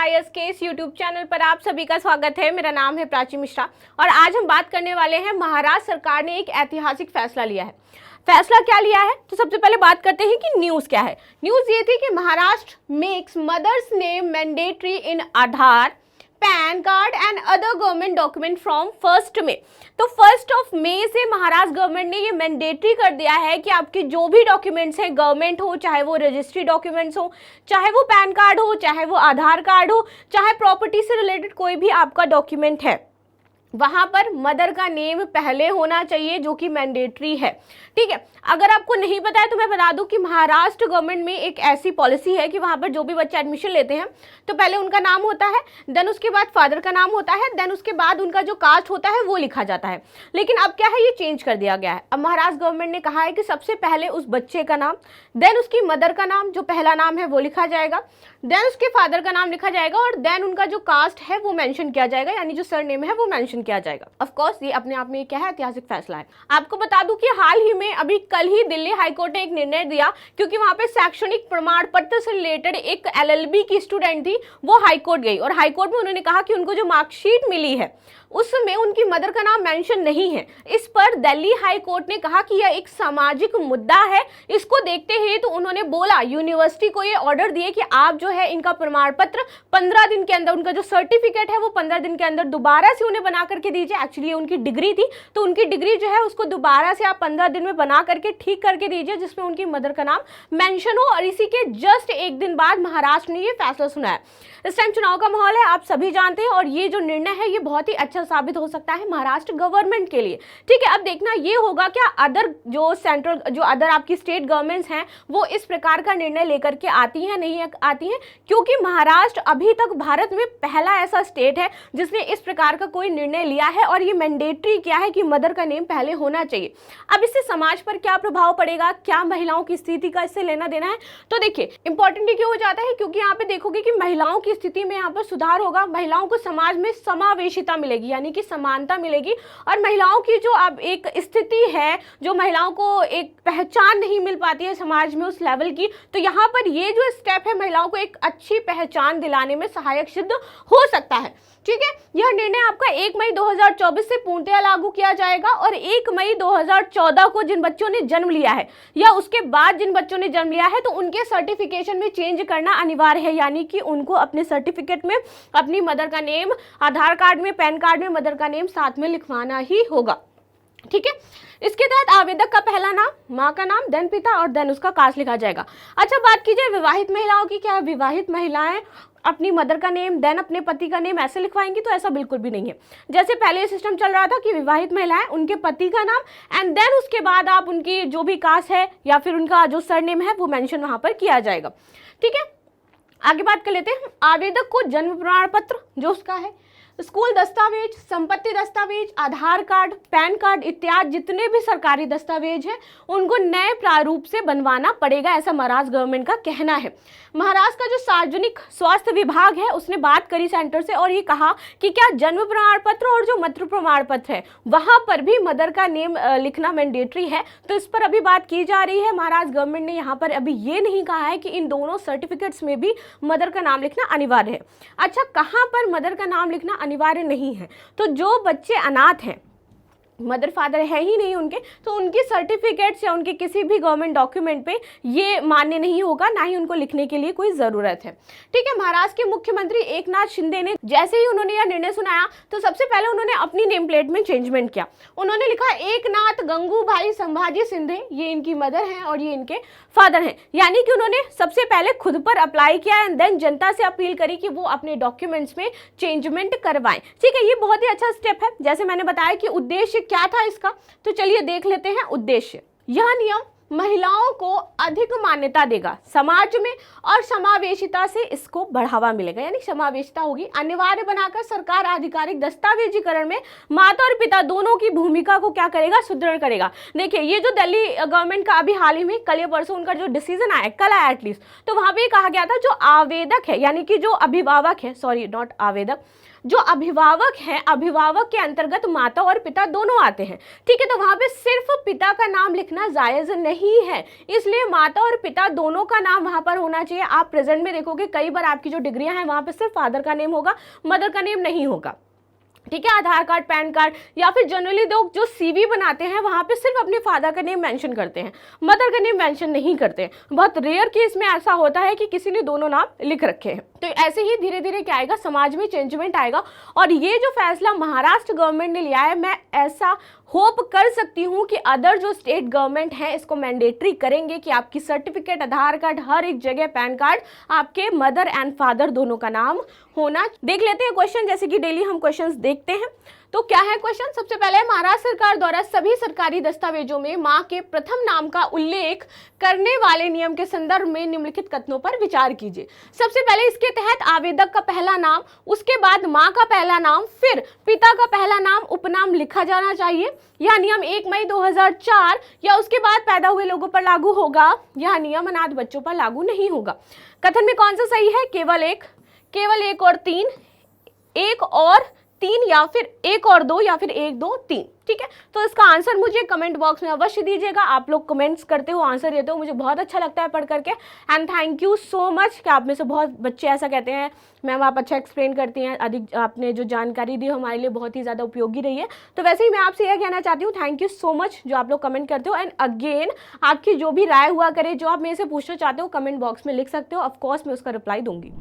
IAS के इस YouTube channel पर आप सभी का स्वागत है। मेरा नाम है प्राची मिश्रा और आज हम बात करने वाले हैं महाराष्ट्र सरकार ने एक ऐतिहासिक फैसला लिया है। फैसला क्या लिया है तो सबसे पहले बात करते हैं कि न्यूज़ क्या है। न्यूज़ ये थी कि Maharashtra makes mother's name mandatory in Aadhaar, PAN card and other government document from 1 मई। तो 1 मई से महाराष्ट्र गवर्नमेंट ने ये मैंडेटरी कर दिया है कि आपके जो भी डॉक्यूमेंट्स हैं, गवर्नमेंट हो, चाहे वो रजिस्ट्री डॉक्यूमेंट्स हो, चाहे वो पैन कार्ड हो, चाहे वो आधार कार्ड हो, चाहे प्रॉपर्टी से रिलेटेड कोई भी आपका डॉक्यूमेंट है, वहां पर मदर का नेम पहले होना चाहिए, जो कि मैंडेटरी है। ठीक है, अगर आपको नहीं पता है तो मैं बता दूं कि महाराष्ट्र गवर्नमेंट में एक ऐसी पॉलिसी है कि वहां पर जो भी बच्चे एडमिशन लेते हैं तो पहले उनका नाम होता है, देन उसके बाद फादर का नाम होता है, देन उसके बाद उनका जो कास्ट होता है वो लिखा जाता है। लेकिन अब क्या है, ये चेंज कर दिया गया है। अब महाराष्ट्र गवर्नमेंट ने कहा है कि सबसे पहले उस बच्चे का नाम, देन उसकी मदर का नाम, जो पहला नाम है वो लिखा जाएगा, देन उसके फादर का नाम लिखा जाएगा और देन उनका जो कास्ट है वो मेंशन किया जाएगा, यानी जो सरनेम है वो मेंशन किया जाएगा। ऑफ कोर्स ये अपने आप में क्या है, ऐतिहासिक फैसला है। आपको बता दूं कि हाल ही में अभी कल ही दिल्ली हाईकोर्ट ने एक निर्णय दिया, क्योंकि वहां पे शैक्षणिक प्रमाण पत्र से रिलेटेड एक LLB की स्टूडेंट थी, वो हाईकोर्ट गई और हाईकोर्ट में उन्होंने कहा कि उनको जो मार्कशीट मिली है उसमें उनकी मदर का नाम मेंशन नहीं है। इस पर दिल्ली हाई कोर्ट ने कहा कि यह एक सामाजिक मुद्दा है। इसको देखते हुए तो उन्होंने बोला, यूनिवर्सिटी को ये ऑर्डर दिए कि आप जो है इनका प्रमाण पत्र 15 दिन के अंदर, उनका जो सर्टिफिकेट है वो 15 दिन के अंदर दोबारा से उन्हें बना करके दीजिए। एक्चुअली ये उनकी डिग्री थी, तो उनकी डिग्री जो है उसको दोबारा से आप 15 दिन में बना करके ठीक करके दीजिए, जिसमें उनकी मदर का नाम मेंशन हो। और इसी के जस्ट एक दिन बाद महाराष्ट्र ने ये फैसला सुनाया। इस टाइम चुनाव का माहौल है, आप सभी जानते हैं, और ये जो निर्णय है ये बहुत ही अच्छा साबित हो सकता है महाराष्ट्र गवर्नमेंट के लिए। ठीक है, अब देखना ये होगा क्या अदर जो सेंट्रल, जो अदर आपकी स्टेट गवर्नमेंट्स हैं वो इस प्रकार का निर्णय लेकर के आती हैं, नहीं आती हैं, क्योंकि महाराष्ट्र अभी तक भारत में पहला ऐसा स्टेट है जिसने इस प्रकार का कोई निर्णय लिया है और ये मैंडेटरी क्या है कि मदर का नेम पहले होना चाहिए। अब इससे समाज पर क्या प्रभाव पड़ेगा, क्या महिलाओं की स्थिति का इससे लेना देना है, तो देखिए इंपॉर्टेंट क्यों हो जाता है, क्योंकि यहाँ पे देखोगे कि महिलाओं की स्थिति में यहाँ पर सुधार होगा, महिलाओं को समाज में समावेशिता मिलेगी, यानी कि समानता मिलेगी, और महिलाओं की जो अब एक स्थिति है, जो महिलाओं को एक पहचान नहीं मिल पाती है समाज में उस लेवल की, तो यहाँ पर ये जो स्टेप है महिलाओं को एक अच्छी पहचान दिलाने में सहायक सिद्ध हो सकता है। ठीक है, यह निर्णय आपका 1 मई 2024 से पूर्णतया लागू किया जाएगा और 1 मई 2014 को जिन बच्चों ने जन्म लिया है या उसके बाद जिन बच्चों ने जन्म लिया है तो उनके सर्टिफिकेशन में चेंज करना अनिवार्य है, यानी कि उनको अपने सर्टिफिकेट में अपनी मदर का नेम, आधार कार्ड में, पैन कार्ड में मदर का नेम साथ में लिखवाना ही होगा। ठीक है, इसके तहत आवेदक का पहला नाम, माँ का नाम, देन पिता और देन उसका कास्ट लिखा जाएगा। अच्छा, बात की जाए विवाहित महिलाओं की, क्या विवाहित महिलाएं अपनी मदर का नेम देन अपने पति का नेम ऐसे लिखवाएंगी? तो ऐसा बिल्कुल भी नहीं है। जैसे पहले सिस्टम चल रहा था कि विवाहित महिलाएं उनके पति का नाम एंड देन उसके बाद आप उनकी जो भी कास्ट है या फिर उनका जो सरनेम है वो मेंशन वहां पर किया जाएगा। ठीक है, आगे बात कर लेते हैं। आवेदक को जन्म प्रमाण पत्र जो उसका है, स्कूल दस्तावेज, संपत्ति दस्तावेज, आधार कार्ड, पैन कार्ड इत्यादि जितने भी सरकारी दस्तावेज हैं उनको नए प्रारूप से बनवाना पड़ेगा, ऐसा महाराष्ट्र गवर्नमेंट का कहना है। महाराष्ट्र का जो सार्वजनिक स्वास्थ्य विभाग है उसने बात करी सेंटर से और ये कहा कि क्या जन्म प्रमाण पत्र और जो मातृ प्रमाण पत्र है वहां पर भी मदर का नेम लिखना मैंडेटरी है। तो इस पर अभी बात की जा रही है। महाराष्ट्र गवर्नमेंट ने यहाँ पर अभी ये नहीं कहा है कि इन दोनों सर्टिफिकेट्स में भी मदर का नाम लिखना अनिवार्य है। अच्छा, कहाँ पर मदर का नाम लिखना अनिवार्य नहीं है? तो जो बच्चे अनाथ हैं, मदर फादर है ही नहीं उनके, तो उनकी सर्टिफिकेट्स या उनके किसी भी गवर्नमेंट डॉक्यूमेंट पे ये मान्य नहीं होगा, ना ही उनको लिखने के लिए कोई ज़रूरत है। ठीक है, महाराष्ट्र के मुख्यमंत्री एकनाथ शिंदे ने जैसे ही उन्होंने यह निर्णय सुनाया तो सबसे पहले उन्होंने अपनी नेम प्लेट में चेंजमेंट किया। उन्होंने लिखा एकनाथ गंगूभाई संभाजी शिंदे, ये इनकी मदर हैं और ये इनके फादर हैं, यानी कि उन्होंने सबसे पहले खुद पर अप्लाई किया एंड देन जनता से अपील करी कि वो अपने डॉक्यूमेंट्स में चेंजमेंट करवाएं। ठीक है, ये बहुत ही अच्छा स्टेप है। जैसे मैंने बताया कि उद्देश्य क्या था इसका, तो चलिए देख लेते हैं उद्देश्य। यह नियम महिलाओं को अधिक मान्यता देगा समाज में और समावेशिता से इसको बढ़ावा मिलेगा, यानी समावेशिता होगी। अनिवार्य बनाकर सरकार आधिकारिक दस्तावेजीकरण में माता और पिता दोनों की भूमिका को क्या करेगा, सुदृढ़ करेगा। देखिए, ये जो दिल्ली गवर्नमेंट का अभी हाल ही में कल या परसों उनका जो डिसीजन आया, कल आया एटलीस्ट, तो वहां पे कहा गया था जो आवेदक है, यानी कि जो अभिभावक है, सॉरी नॉट आवेदक, जो अभिभावक हैं, अभिभावक के अंतर्गत माता और पिता दोनों आते हैं, ठीक है। तो वहां पे सिर्फ पिता का नाम लिखना जायज नहीं है, इसलिए माता और पिता दोनों का नाम वहां पर होना चाहिए। आप प्रेजेंट में देखोगे कई बार आपकी जो डिग्रियां हैं वहां पे सिर्फ फादर का नेम होगा, मदर का नेम नहीं होगा, ठीक है। आधार कार्ड, पैन कार्ड या फिर जनरली लोग जो सीवी बनाते हैं वहां पे सिर्फ अपने फादर का नेम मेंशन करते हैं, मदर का नेम मेंशन नहीं करते। बहुत रेयर केस में ऐसा होता है कि किसी ने दोनों नाम लिख रखे हैं। तो ऐसे ही धीरे धीरे क्या आएगा, समाज में चेंजमेंट आएगा। और ये जो फैसला महाराष्ट्र गवर्नमेंट ने लिया है, मैं ऐसा होप कर सकती हूँ कि अदर जो स्टेट गवर्नमेंट हैं इसको मैंडेटरी करेंगे कि आपकी सर्टिफिकेट, आधार कार्ड, हर एक जगह पैन कार्ड आपके मदर एंड फादर दोनों का नाम होना। देख लेते हैं क्वेश्चन, जैसे कि डेली हम क्वेश्चंस देखते हैं। तो क्या है क्वेश्चन, सबसे पहले महाराष्ट्र सरकार द्वारा सभी सरकारी दस्तावेजों में मां के प्रथम नाम का उल्लेख करने वाले नियम के संदर्भ में निम्नलिखित कथनों पर विचार कीजिए। सबसे पहले इसके तहत आवेदक का पहला नाम, उसके बाद मां का पहला नाम, फिर पिता का पहला नाम, उपनाम लिखा जाना चाहिए। यह नियम 1 मई 2004 या उसके बाद पैदा हुए लोगों पर लागू होगा। यह नियम अनाथ बच्चों पर लागू नहीं होगा। कथन में कौन सा सही है, केवल एक और 3, 1 और 3 या फिर 1 और 2 या फिर 1, 2, 3, ठीक है। तो इसका आंसर मुझे कमेंट बॉक्स में अवश्य दीजिएगा। आप लोग कमेंट्स करते हो, आंसर देते हो, मुझे बहुत अच्छा लगता है पढ़ करके। And thank you so much कि आप में से बहुत बच्चे ऐसा कहते हैं, मैम आप अच्छा एक्सप्लेन करती हैं, अधिक आपने जो जानकारी दी हमारे लिए बहुत ही ज़्यादा उपयोगी रही है। तो वैसे ही मैं आपसे यह कहना चाहती हूँ, थैंक यू सो मच जो आप लोग कमेंट करते हो। एंड अगेन आपकी जो भी राय हुआ करे, जो आप मेरे से पूछना चाहते हो, कमेंट बॉक्स में लिख सकते हो, ऑफकोर्स मैं उसका रिप्लाई दूंगी।